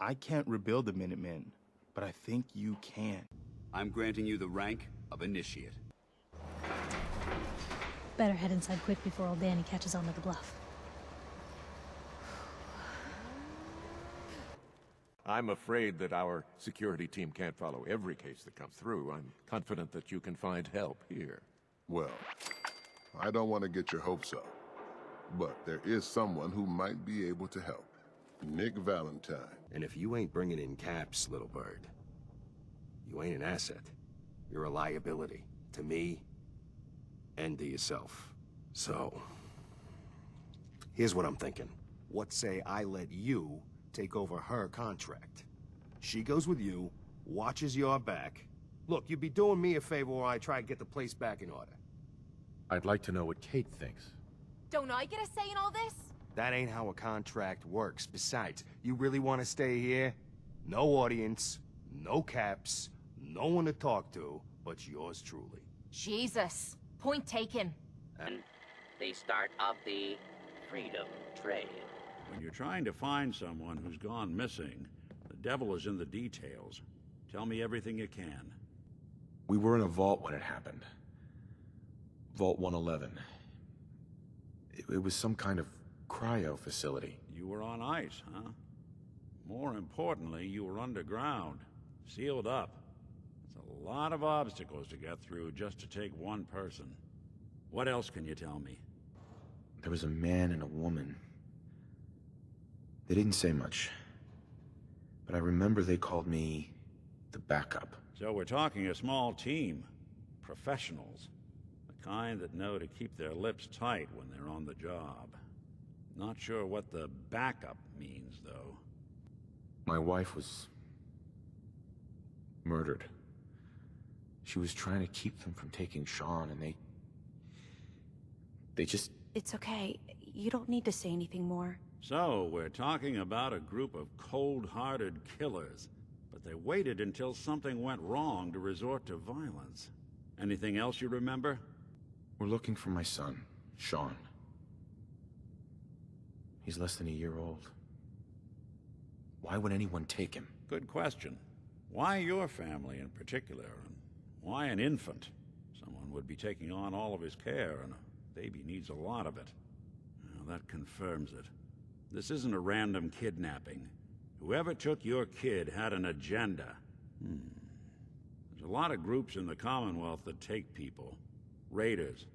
I can't rebuild the Minutemen, but I think you can. I'm granting you the rank of Initiate. Better head inside quick before old Danny catches on to the bluff. I'm afraid that our security team can't follow every case that comes through. I'm confident that you can find help here. Well, I don't want to get your hopes up, but there is someone who might be able to help. Nick Valentine. And if you ain't bringing in caps, little bird, you ain't an asset. You're a liability to me and to yourself. So, here's what I'm thinking. What say I let you take over her contract? She goes with you, watches your back. Look, you'd be doing me a favor while I try to get the place back in order. I'd like to know what Kate thinks. Don't I get a say in all this? That ain't how a contract works. Besides, you really want to stay here? No audience, no caps, no one to talk to, but yours truly. Jesus. Point taken. And the start of the freedom trade. When you're trying to find someone who's gone missing, the devil is in the details. Tell me everything you can. We were in a vault when it happened. Vault 111. It was some kind of cryo facility. You were on ice, huh? More importantly, you were underground, sealed up. It's a lot of obstacles to get through just to take one person. What else can you tell me? There was a man and a woman. They didn't say much, but I remember they called me the backup. So we're talking a small team. Professionals. The kind that know to keep their lips tight when they're on the job. Not sure what the backup means, though. My wife was murdered. She was trying to keep them from taking Sean, and they just... It's okay. You don't need to say anything more. So, we're talking about a group of cold-hearted killers, but they waited until something went wrong to resort to violence. Anything else you remember? We're looking for my son, Sean. He's less than a year old. Why would anyone take him? Good question. Why your family in particular, and why an infant? Someone would be taking on all of his care, and a baby needs a lot of it. Well, that confirms it. This isn't a random kidnapping. Whoever took your kid had an agenda. There's a lot of groups in the Commonwealth that take people. Raiders,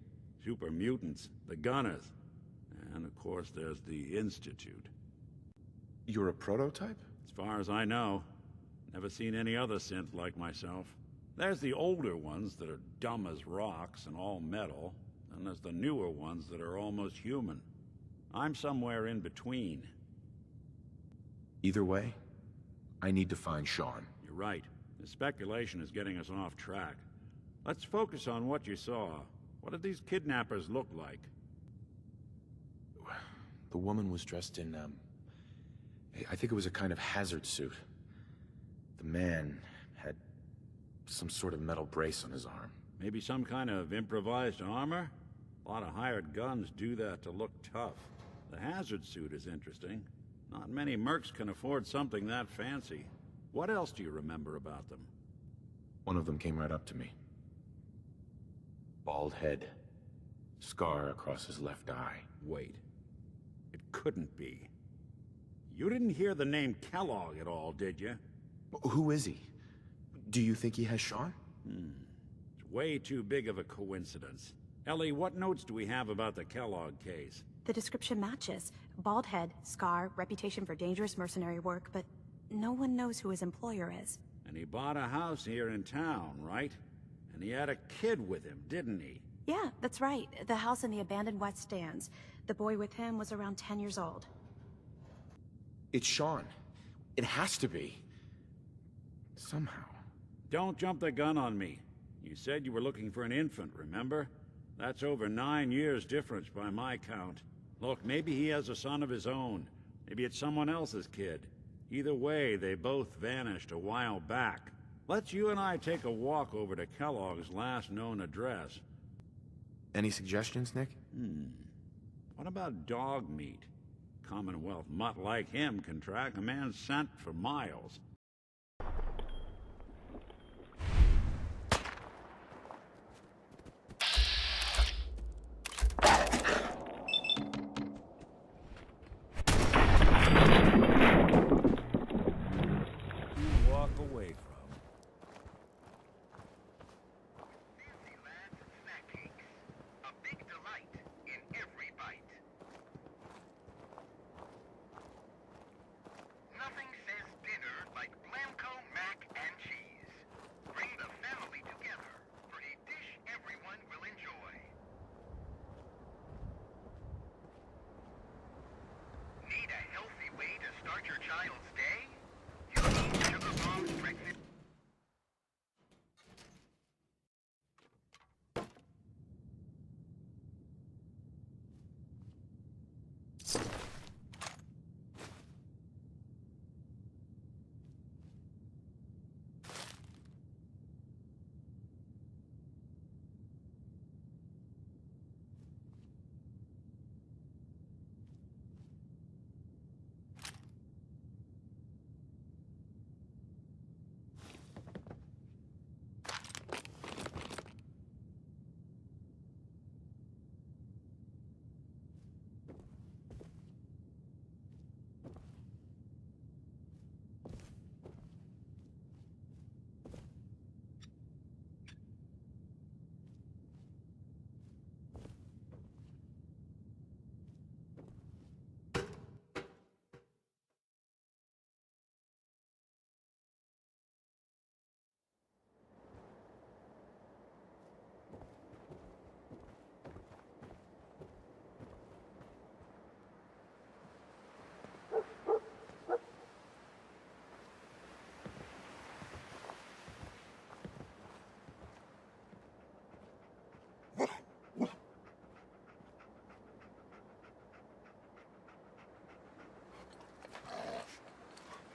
super mutants, the Gunners, and of course there's the Institute. You're a prototype? As far as I know. Never seen any other synth like myself. There's the older ones that are dumb as rocks and all metal, and there's the newer ones that are almost human. I'm somewhere in between. Either way, I need to find Sean. You're right. The speculation is getting us off track. Let's focus on what you saw. What did these kidnappers look like? The woman was dressed in, I think it was a kind of hazard suit. The man had some sort of metal brace on his arm. Maybe some kind of improvised armor? A lot of hired guns do that to look tough. The hazard suit is interesting. Not many mercs can afford something that fancy. What else do you remember about them? One of them came right up to me. Bald head. Scar across his left eye. Wait. It couldn't be. You didn't hear the name Kellogg at all, did you? Who is he? Do you think he has Sean? It's way too big of a coincidence. Ellie, what notes do we have about the Kellogg case? The description matches. Bald head, scar, reputation for dangerous mercenary work, but no one knows who his employer is. And he bought a house here in town, right? And he had a kid with him, didn't he? Yeah, that's right. The house in the abandoned West Stands. The boy with him was around 10 years old. It's Sean. It has to be. Somehow. Don't jump the gun on me. You said you were looking for an infant, remember? That's over 9 years difference by my count. Look, maybe he has a son of his own. Maybe it's someone else's kid. Either way, they both vanished a while back. Let's you and I take a walk over to Kellogg's last known address. Any suggestions, Nick? What about dog meat? Commonwealth mutt like him can track a man's scent for miles. Walk away from. A big delight in every bite. Nothing says dinner like Blamco mac and cheese. Bring the family together for a dish everyone will enjoy. Need a healthy way to start your child's day? You need Sugar Bomb's breakfast.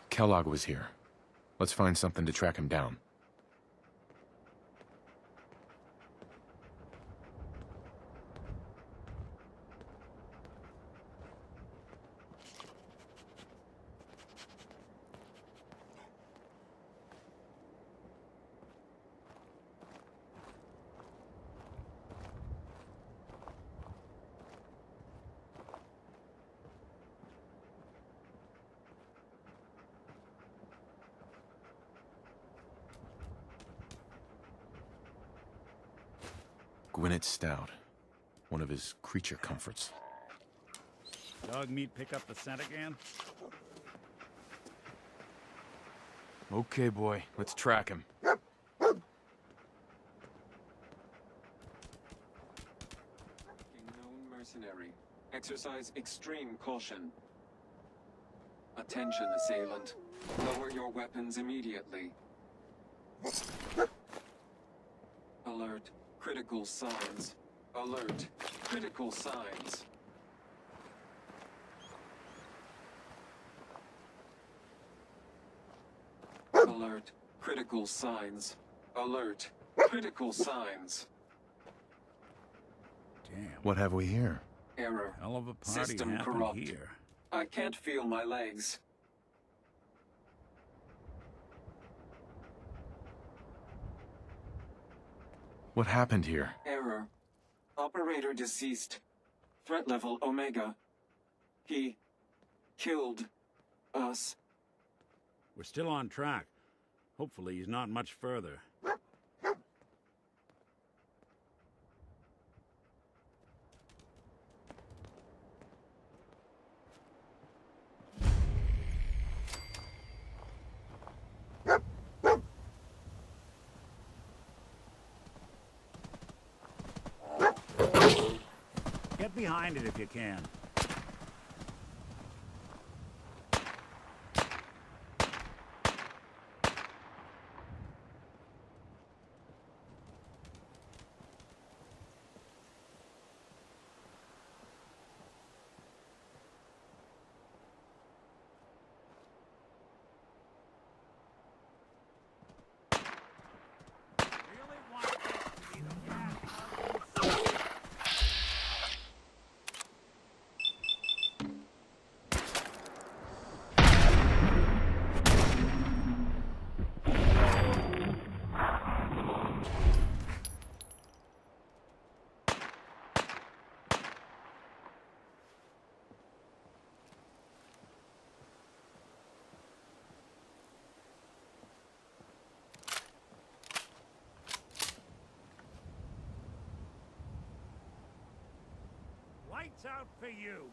Kellogg was here. Let's find something to track him down. Gwinnett Stout. One of his creature comforts. Dog meat pick up the scent again? Okay, boy. Let's track him. Known mercenary. Exercise extreme caution. Attention, assailant. Lower your weapons immediately. Alert. Critical signs. Alert. Critical signs. Alert. Critical signs. Alert. Critical signs. Damn. What have we here? Error. Hell of a party System happened corrupt. here. I can't feel my legs. What happened here? Error. Operator deceased. Threat level Omega. He killed us. We're still on track. Hopefully he's not much further. Get behind it if you can. Watch out for you!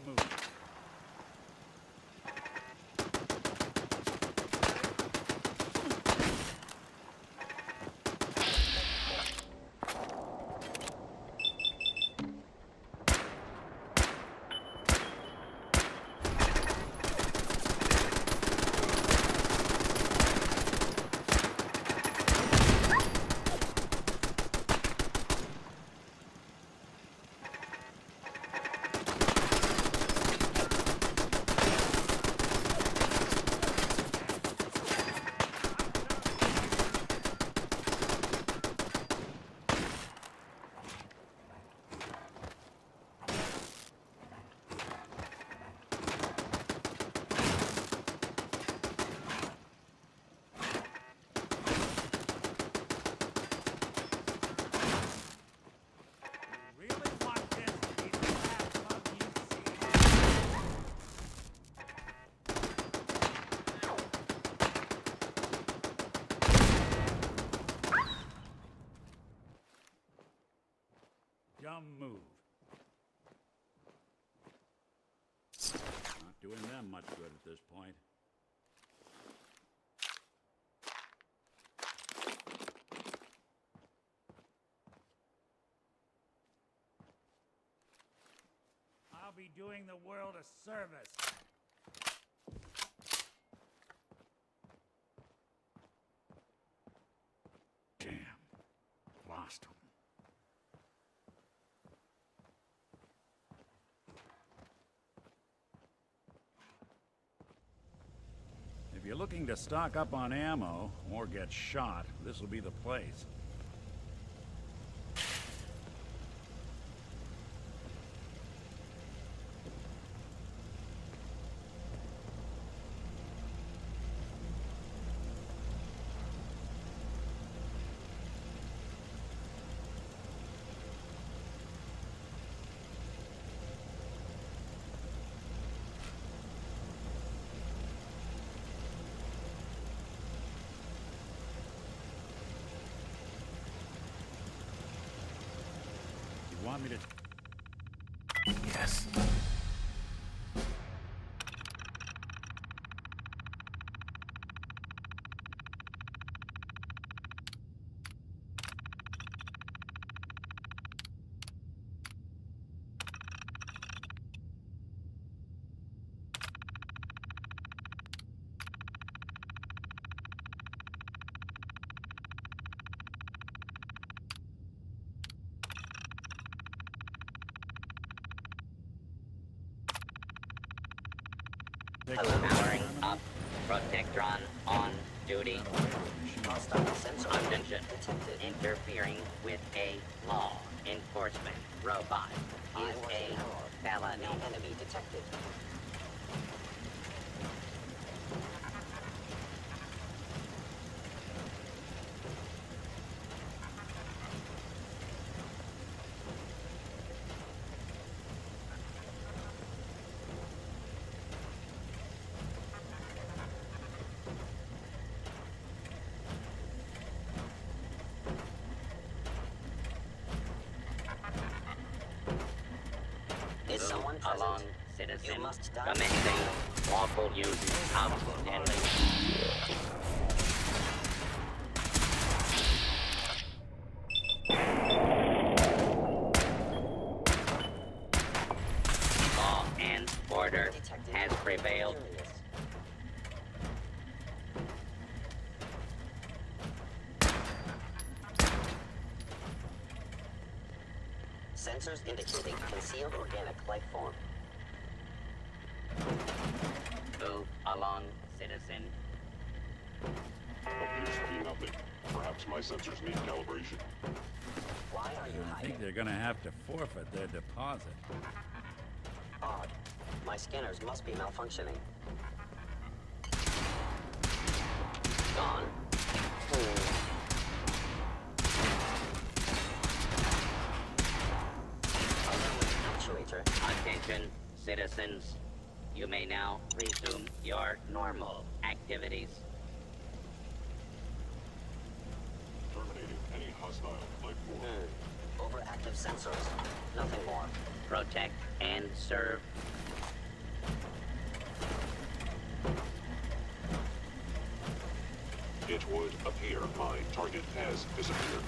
Move. Dumb move. Not doing them much good at this point. I'll be doing the world a service. Damn. Lost him. If you're looking to stock up on ammo, or get shot, this will be the place. Want me to... Yes. Powering up. Protectron on duty. Attention. Interfering with a law enforcement robot is a felony. Enemy detected. Along citizen commencing lawful use of deadly. Order has prevailed. Sensors indicating concealed organic life form. Move along, citizen. Appears to be nothing. Perhaps my sensors need calibration. Why are you I hiding? think they're gonna have to forfeit their deposit. Odd. My scanners must be malfunctioning. Gone. Actuator. Attention, citizens. You may now resume your normal activities. Terminating any hostile life form. Overactive sensors. Nothing more. Protect and serve. It would appear my target has disappeared.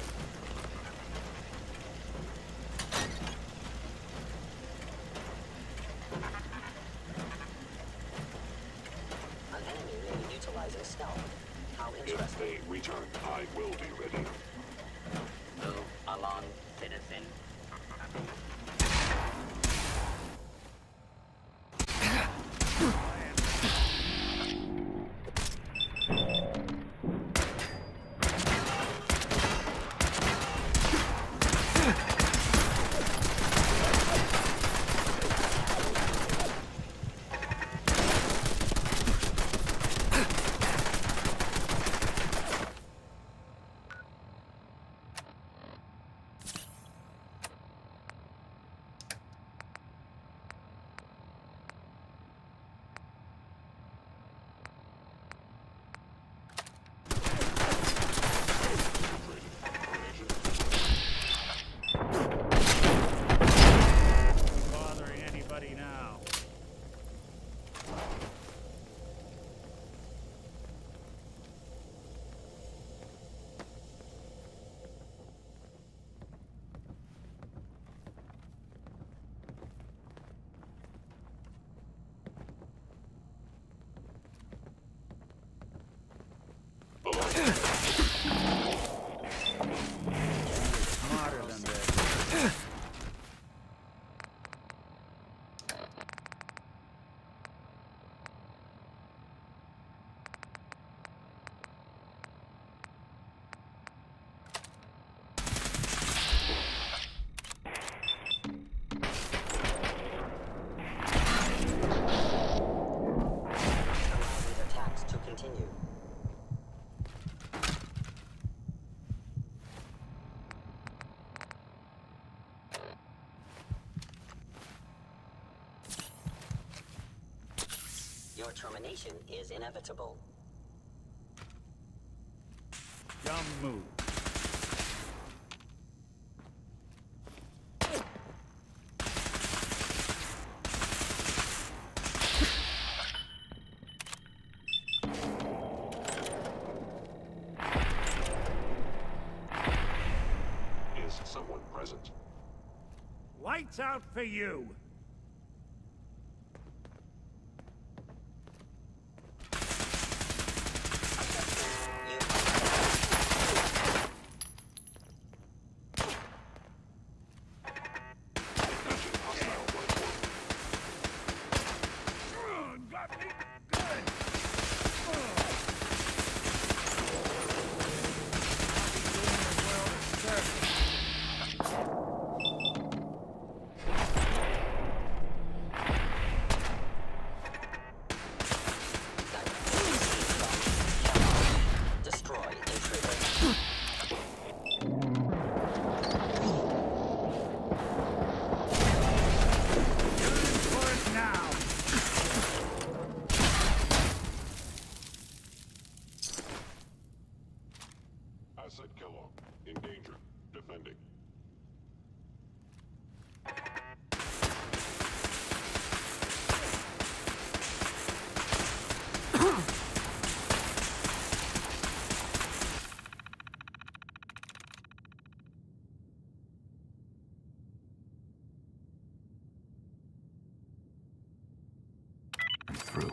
An enemy may be utilizing stealth. How If interesting. they return, I will be ready. Move along, citizen. Bothering anybody now? Smarter than this. Allow these attacks to continue. Your termination is inevitable. Dumb move. Is someone present? Lights out for you! Attention hostile life form. Got me good! through.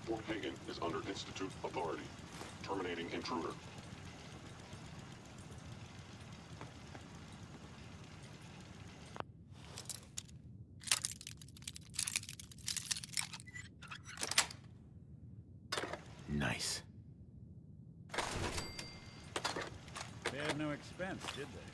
Fort Hagen is under Institute authority. Terminating intruder. Nice. They had no expense, did they?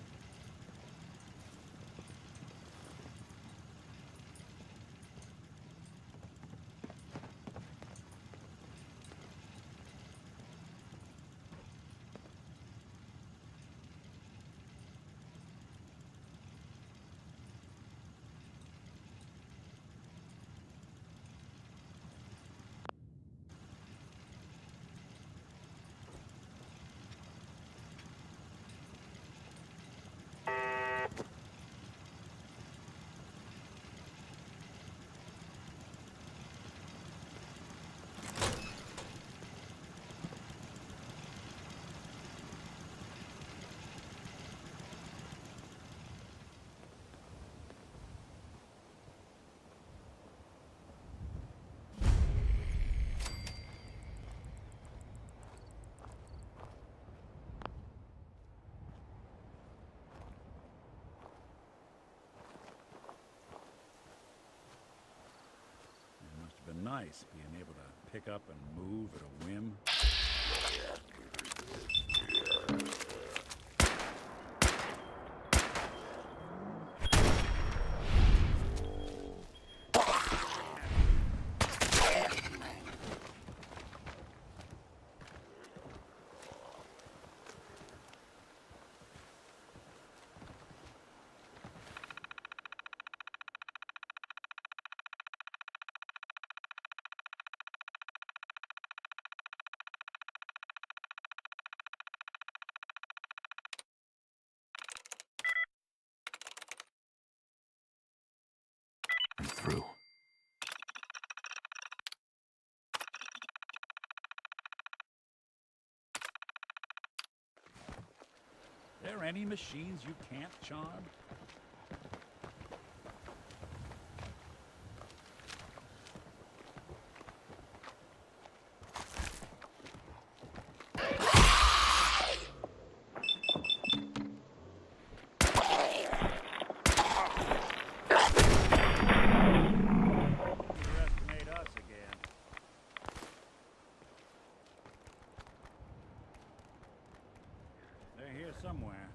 Been nice being able to pick up and move at a whim. I'm through. There any machines you can't charm? Underestimate us again. They're here somewhere.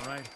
right?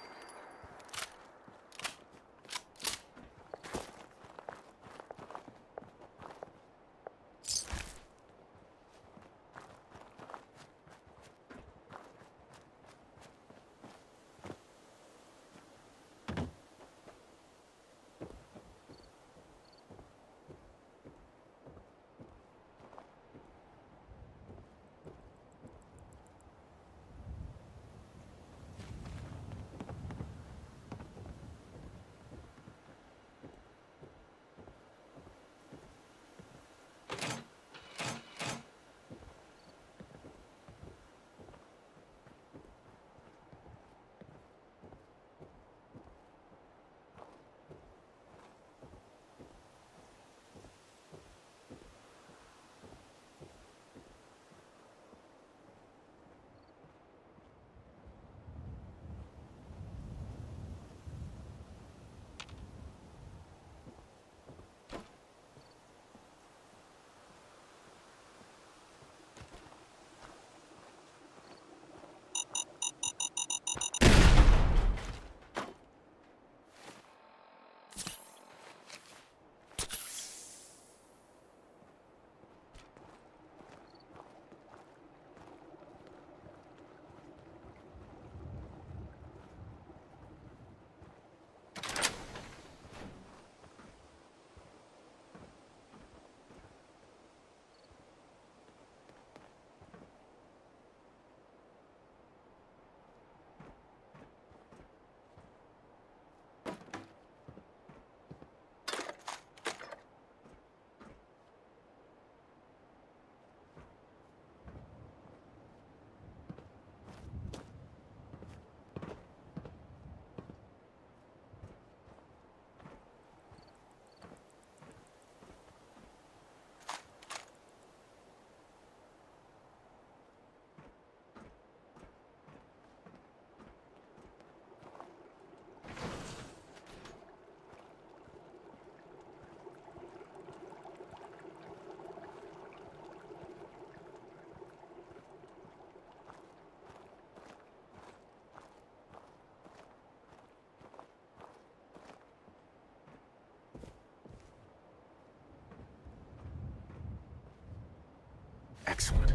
Excellent.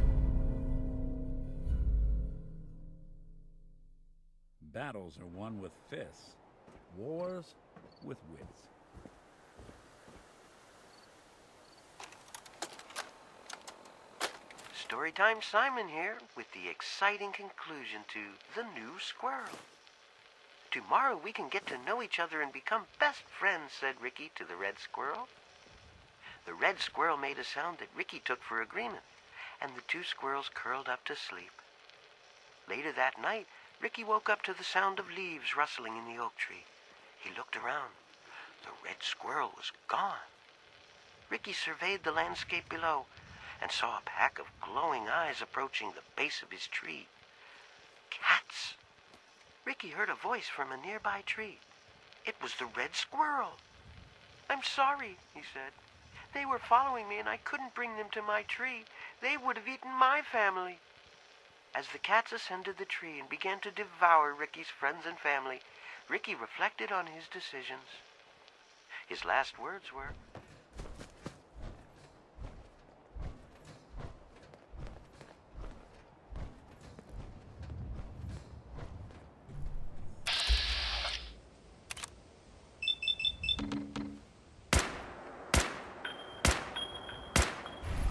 Battles are won with fists, wars with wits. Storytime Simon here with the exciting conclusion to The New Squirrel. Tomorrow we can get to know each other and become best friends, said Ricky to the red squirrel. The red squirrel made a sound that Ricky took for agreement, and the two squirrels curled up to sleep. Later that night, Ricky woke up to the sound of leaves rustling in the oak tree. He looked around. The red squirrel was gone. Ricky surveyed the landscape below and saw a pack of glowing eyes approaching the base of his tree. Cats! Ricky heard a voice from a nearby tree. It was the red squirrel. I'm sorry, he said. They were following me and I couldn't bring them to my tree. They would have eaten my family. As the cats ascended the tree and began to devour Ricky's friends and family, Ricky reflected on his decisions. His last words were,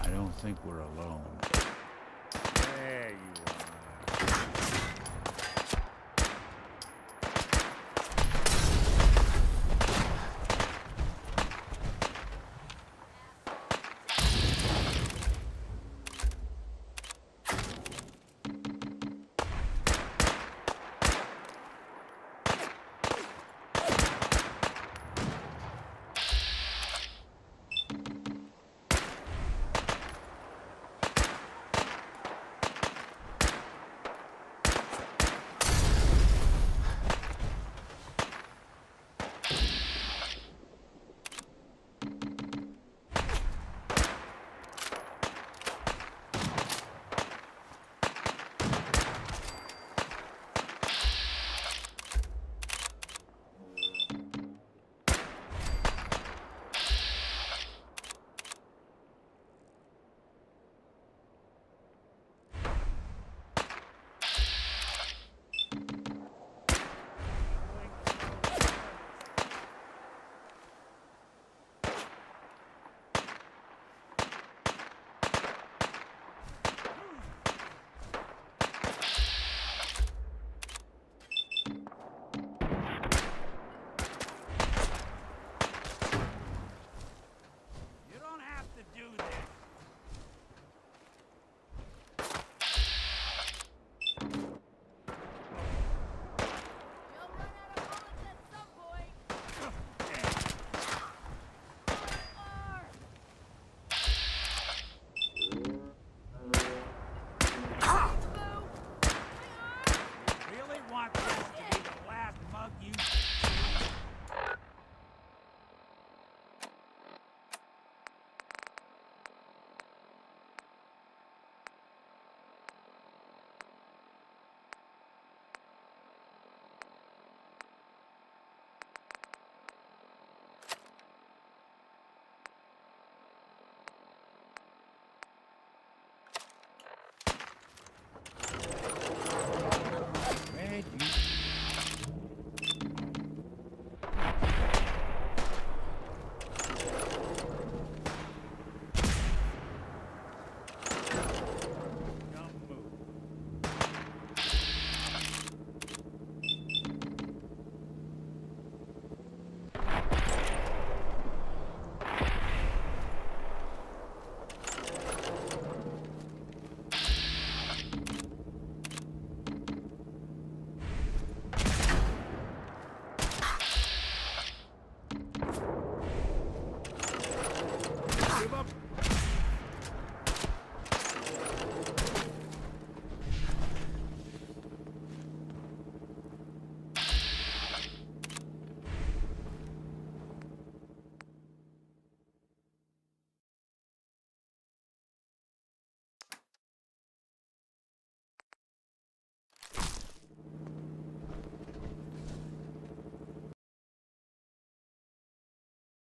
I don't think we're alone.